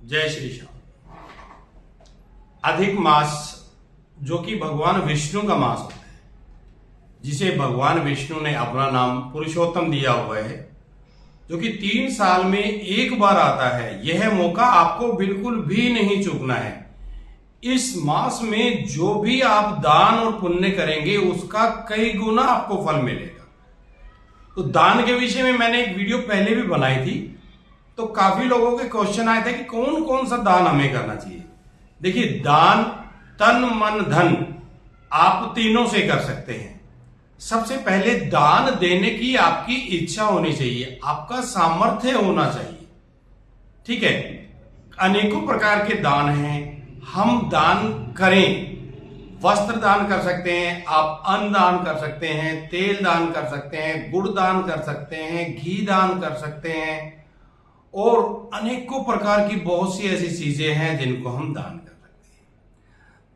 जय श्री श्याम। अधिक मास जो कि भगवान विष्णु का मास होता है, जिसे भगवान विष्णु ने अपना नाम पुरुषोत्तम दिया हुआ है, जो कि 3 साल में एक बार आता है। यह मौका आपको बिल्कुल भी नहीं चूकना है। इस मास में जो भी आप दान और पुण्य करेंगे उसका कई गुना आपको फल मिलेगा। तो दान के विषय में मैंने एक वीडियो पहले भी बनाई थी, तो काफी लोगों के क्वेश्चन आए थे कि कौन कौन सा दान हमें करना चाहिए। देखिए, दान तन मन धन आप तीनों से कर सकते हैं। सबसे पहले दान देने की आपकी इच्छा होनी चाहिए, आपका सामर्थ्य होना चाहिए। ठीक है, अनेकों प्रकार के दान हैं, हम दान करें। वस्त्र दान कर सकते हैं, आप अन्न दान कर सकते हैं, तेल दान कर सकते हैं, गुड़ दान कर सकते हैं, घी दान कर सकते हैं, और अनेकों प्रकार की बहुत सी ऐसी चीजें हैं जिनको हम दान कर सकते हैं।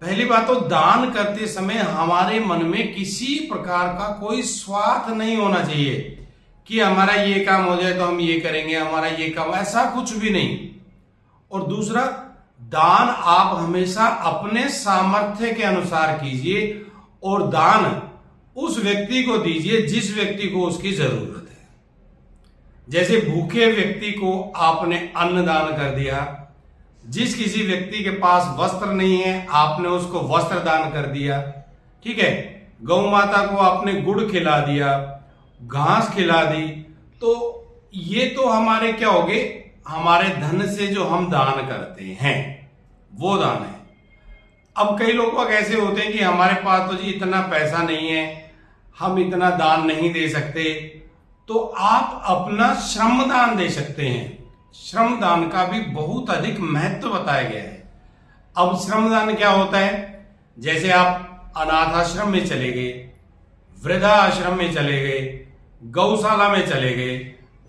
पहली बात तो दान करते समय हमारे मन में किसी प्रकार का कोई स्वार्थ नहीं होना चाहिए कि हमारा ये काम हो जाए तो हम ये करेंगे, हमारा ये काम, ऐसा कुछ भी नहीं। और दूसरा, दान आप हमेशा अपने सामर्थ्य के अनुसार कीजिए और दान उस व्यक्ति को दीजिए जिस व्यक्ति को उसकी जरूरत है। जैसे भूखे व्यक्ति को आपने अन्न दान कर दिया, जिस किसी व्यक्ति के पास वस्त्र नहीं है आपने उसको वस्त्र दान कर दिया। ठीक है, गौ माता को आपने गुड़ खिला दिया, घास खिला दी, तो ये तो हमारे क्या हो गए, हमारे धन से जो हम दान करते हैं वो दान है। अब कई लोग ऐसे होते हैं कि हमारे पास तो जी इतना पैसा नहीं है, हम इतना दान नहीं दे सकते, तो आप अपना श्रम दान दे सकते हैं। श्रम दान का भी बहुत अधिक महत्व बताया गया है। अब श्रम दान क्या होता है, जैसे आप अनाथ आश्रम में चले गए, वृद्धा आश्रम में चले गए, गौशाला में चले गए,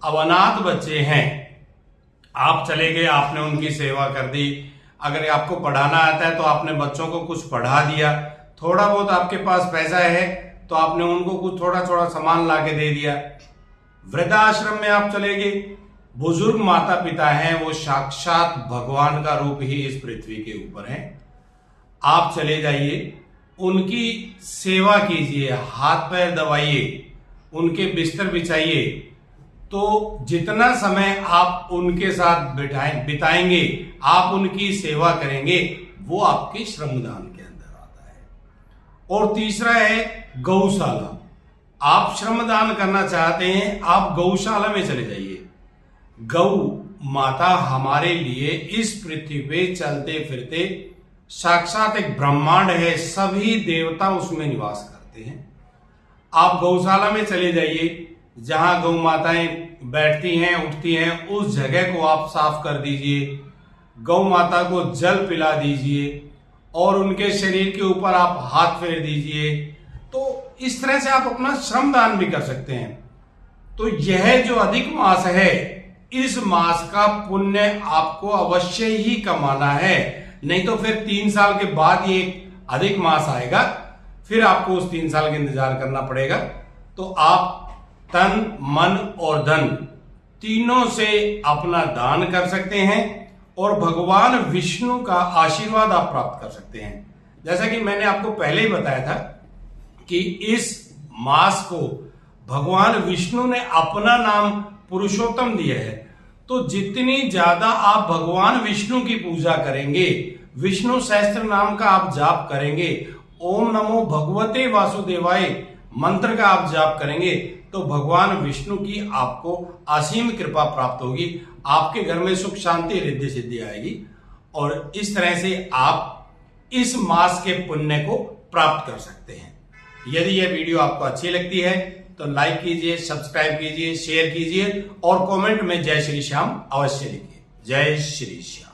अब अनाथ बच्चे हैं, आप चले गए, आपने उनकी सेवा कर दी। अगर आपको पढ़ाना आता है तो आपने बच्चों को कुछ पढ़ा दिया, थोड़ा बहुत आपके पास पैसा है तो आपने उनको कुछ थोड़ा थोड़ा सामान ला के दे दिया। वृद्धाश्रम में आप चले गए, बुजुर्ग माता पिता हैं, वो साक्षात भगवान का रूप ही इस पृथ्वी के ऊपर है। आप चले जाइए, उनकी सेवा कीजिए, हाथ पैर दबाइए, उनके बिस्तर बिछाइए। तो जितना समय आप उनके साथ बिताएंगे, आप उनकी सेवा करेंगे, वो आपके श्रमदान के अंदर आता है। और तीसरा है गौशाला। आप श्रमदान करना चाहते हैं, आप गौशाला में चले जाइए। गौ माता हमारे लिए इस पृथ्वी पे चलते फिरते साक्षात एक ब्रह्मांड है, सभी देवता उसमें निवास करते हैं। आप गौशाला में चले जाइए, जहां गौ माताएं बैठती हैं उठती हैं, उस जगह को आप साफ कर दीजिए, गौ माता को जल पिला दीजिए और उनके शरीर के ऊपर आप हाथ फेर दीजिए। तो इस तरह से आप अपना श्रमदान भी कर सकते हैं। तो यह जो अधिक मास है, इस मास का पुण्य आपको अवश्य ही कमाना है, नहीं तो फिर 3 साल के बाद ये अधिक मास आएगा, फिर आपको उस 3 साल का इंतजार करना पड़ेगा। तो आप तन मन और धन तीनों से अपना दान कर सकते हैं और भगवान विष्णु का आशीर्वाद आप प्राप्त कर सकते हैं। जैसा कि मैंने आपको पहले ही बताया था कि इस मास को भगवान विष्णु ने अपना नाम पुरुषोत्तम दिया है। तो जितनी ज्यादा आप भगवान विष्णु की पूजा करेंगे, विष्णु सहस्त्र नाम का आप जाप करेंगे, ओम नमो भगवते वासुदेवाय मंत्र का आप जाप करेंगे, तो भगवान विष्णु की आपको असीम कृपा प्राप्त होगी। आपके घर में सुख शांति रिद्धि सिद्धि आएगी और इस तरह से आप इस मास के पुण्य को प्राप्त कर सकते हैं। यदि यह वीडियो आपको अच्छी लगती है तो लाइक कीजिए, सब्सक्राइब कीजिए, शेयर कीजिए और कमेंट में जय श्री श्याम अवश्य लिखिए। जय श्री श्याम।